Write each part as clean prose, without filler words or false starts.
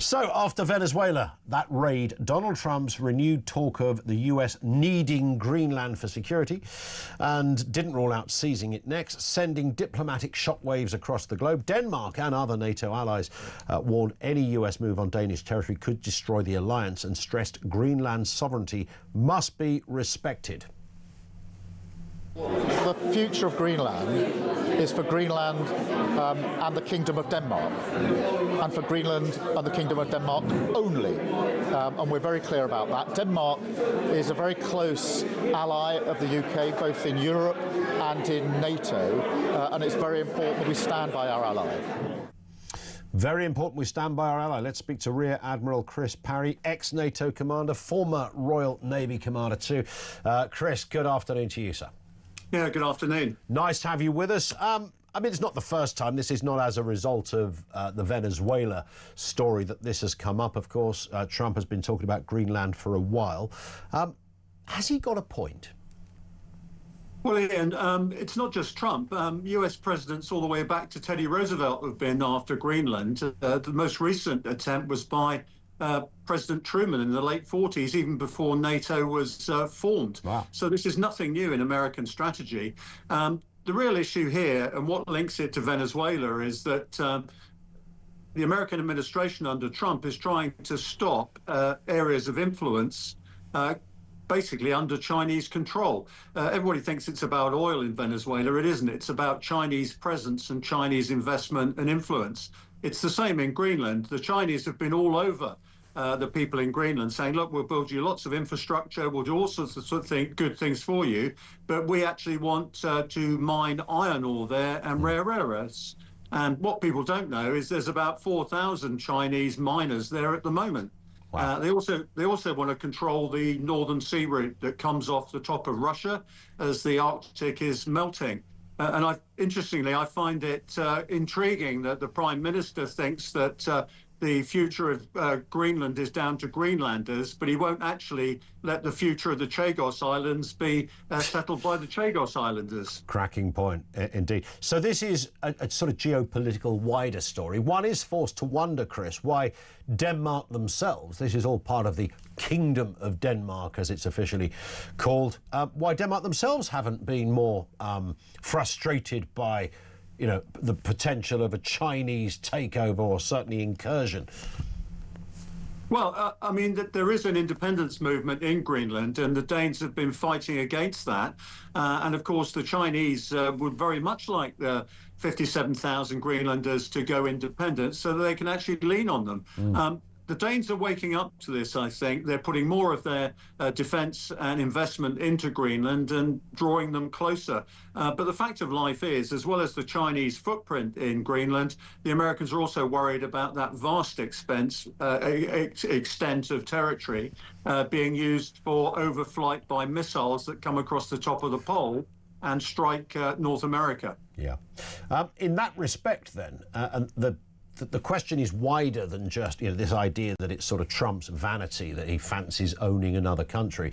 So, after Venezuela, that raid, Donald Trump's renewed talk of the US needing Greenland for security and didn't rule out seizing it next, sending diplomatic shockwaves across the globe. Denmark and other NATO allies warned any US move on Danish territory could destroy the alliance and stressed Greenland's sovereignty must be respected. The future of Greenland is for Greenland and the Kingdom of Denmark, and for Greenland and the Kingdom of Denmark only. And we're very clear about that. Denmark is a very close ally of the UK, both in Europe and in NATO, and it's very important that we stand by our ally. Very important we stand by our ally. Let's speak to Rear Admiral Chris Parry, ex-NATO commander, former Royal Navy commander too. Chris, good afternoon to you, sir. Yeah, good afternoon. Nice to have you with us. I mean, it's not the first time. This is not as a result of the Venezuela story that this has come up. Of course, Trump has been talking about Greenland for a while. Has he got a point? Well, Ian, it's not just Trump. US presidents all the way back to Teddy Roosevelt have been after Greenland. The most recent attempt was by President Truman in the late 40s, even before NATO was formed. Wow. So this is nothing new in American strategy. The real issue here, and what links it to Venezuela, is that the American administration under Trump is trying to stop areas of influence basically under Chinese control. Everybody thinks it's about oil in Venezuela. It isn't. It's about Chinese presence and Chinese investment and influence. It's the same in Greenland. The Chinese have been all over the people in Greenland saying, look, we'll build you lots of infrastructure, we'll do all sorts of good things for you, but we actually want to mine iron ore there and rare earths. And what people don't know is there's about 4,000 Chinese miners there at the moment. Wow. They also want to control the Northern Sea route that comes off the top of Russia as the Arctic is melting. Interestingly, I find it intriguing that the Prime Minister thinks that the future of Greenland is down to Greenlanders, but he won't actually let the future of the Chagos Islands be settled by the Chagos Islanders. Cracking point, indeed. So this is a sort of geopolitical wider story. One is forced to wonder, Chris, why Denmark themselves, this is all part of the Kingdom of Denmark, as it's officially called, why Denmark themselves haven't been more frustrated by the potential of a Chinese takeover or certainly incursion. Well, I mean, there is an independence movement in Greenland, and the Danes have been fighting against that. And of course, the Chinese would very much like the 57,000 Greenlanders to go independent so that they can actually lean on them. The Danes are waking up to this, I think. They're putting more of their defence and investment into Greenland and drawing them closer. But the fact of life is, as well as the Chinese footprint in Greenland, the Americans are also worried about that vast extent of territory being used for overflight by missiles that come across the top of the pole and strike North America. Yeah. In that respect, then, and the question is wider than just this idea that it's sort of Trump's vanity that he fancies owning another country,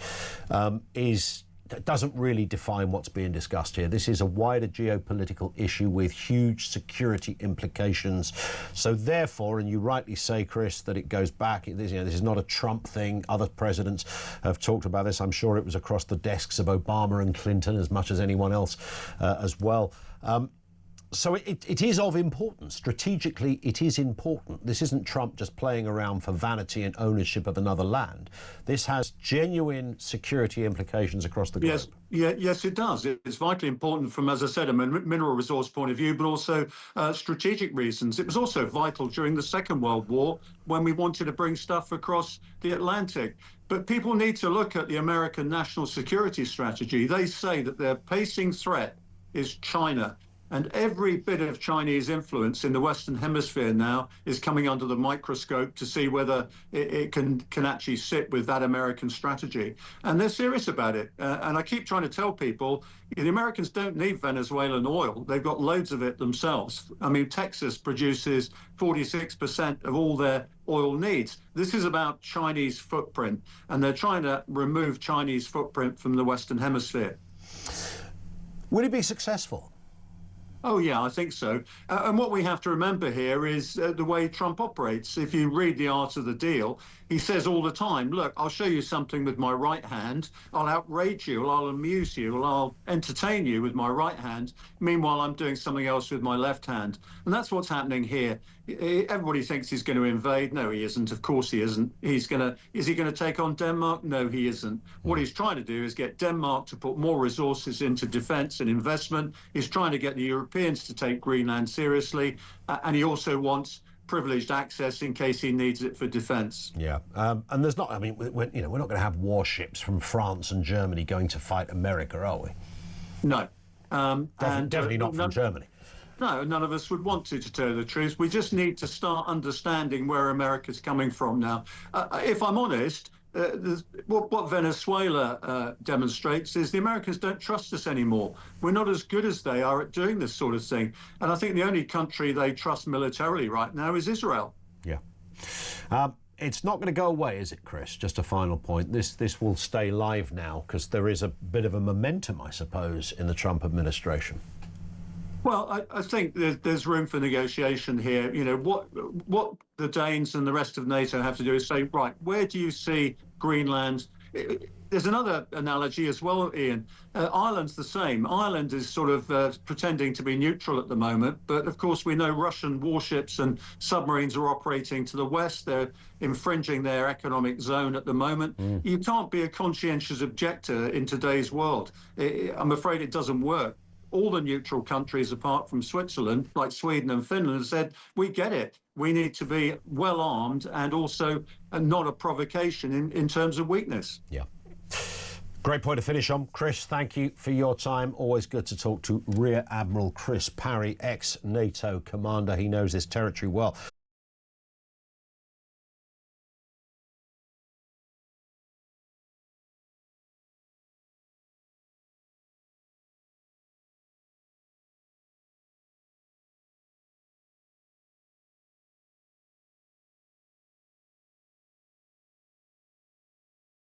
doesn't really define what's being discussed here. This is a wider geopolitical issue with huge security implications. So therefore, and you rightly say, Chris, that it goes back, this is not a Trump thing. Other presidents have talked about this. I'm sure it was across the desks of Obama and Clinton as much as anyone else as well. So it is of importance. Strategically, it is important. This isn't Trump just playing around for vanity and ownership of another land. This has genuine security implications across the globe. Yes, it does. It's vitally important from, as I said, a mineral resource point of view, but also strategic reasons. It was also vital during the Second World War when we wanted to bring stuff across the Atlantic. But people need to look at the American national security strategy. They say that their pacing threat is China. And every bit of Chinese influence in the Western Hemisphere now is coming under the microscope to see whether it can actually sit with that American strategy. And they're serious about it. And I keep trying to tell people, the Americans don't need Venezuelan oil. They've got loads of it themselves. I mean, Texas produces 46% of all their oil needs. This is about Chinese footprint, and they're trying to remove Chinese footprint from the Western Hemisphere. Will it be successful? Oh, yeah, I think so. And what we have to remember here is the way Trump operates. If you read The Art of the Deal, he says all the time, look, I'll show you something with my right hand. I'll outrage you, I'll amuse you, I'll entertain you with my right hand. Meanwhile, I'm doing something else with my left hand. And that's what's happening here. Everybody thinks he's going to invade. No, he isn't. Of course he isn't. Is he going to take on Denmark? No, he isn't. What he's trying to do is get Denmark to put more resources into defense and investment. He's trying to get the Europeans to take Greenland seriously. And he also wants privileged access in case he needs it for defense. Yeah. And there's not, I mean, we're not going to have warships from France and Germany going to fight America, are we? No. Definitely not from Germany. No, none of us would want to tell you the truth. We just need to start understanding where America's coming from now. If I'm honest, what Venezuela demonstrates is the Americans don't trust us anymore. We're not as good as they are at doing this sort of thing. And I think the only country they trust militarily right now is Israel. Yeah. It's not going to go away, is it, Chris? Just a final point. This will stay live now because there is a bit of a momentum, I suppose, in the Trump administration. Well, I think there's room for negotiation here. You know, what the Danes and the rest of NATO have to do is say, right, where do you see Greenland? There's another analogy as well, Ian. Ireland's the same. Ireland is sort of pretending to be neutral at the moment, but of course we know Russian warships and submarines are operating to the west. They're infringing their economic zone at the moment. You can't be a conscientious objector in today's world. I'm afraid it doesn't work. All the neutral countries, apart from Switzerland, like Sweden and Finland, have said, we get it. We need to be well armed and also not a provocation in terms of weakness. Yeah. Great point to finish on. Chris, thank you for your time. Always good to talk to Rear Admiral Chris Parry, ex-NATO commander. He knows this territory well.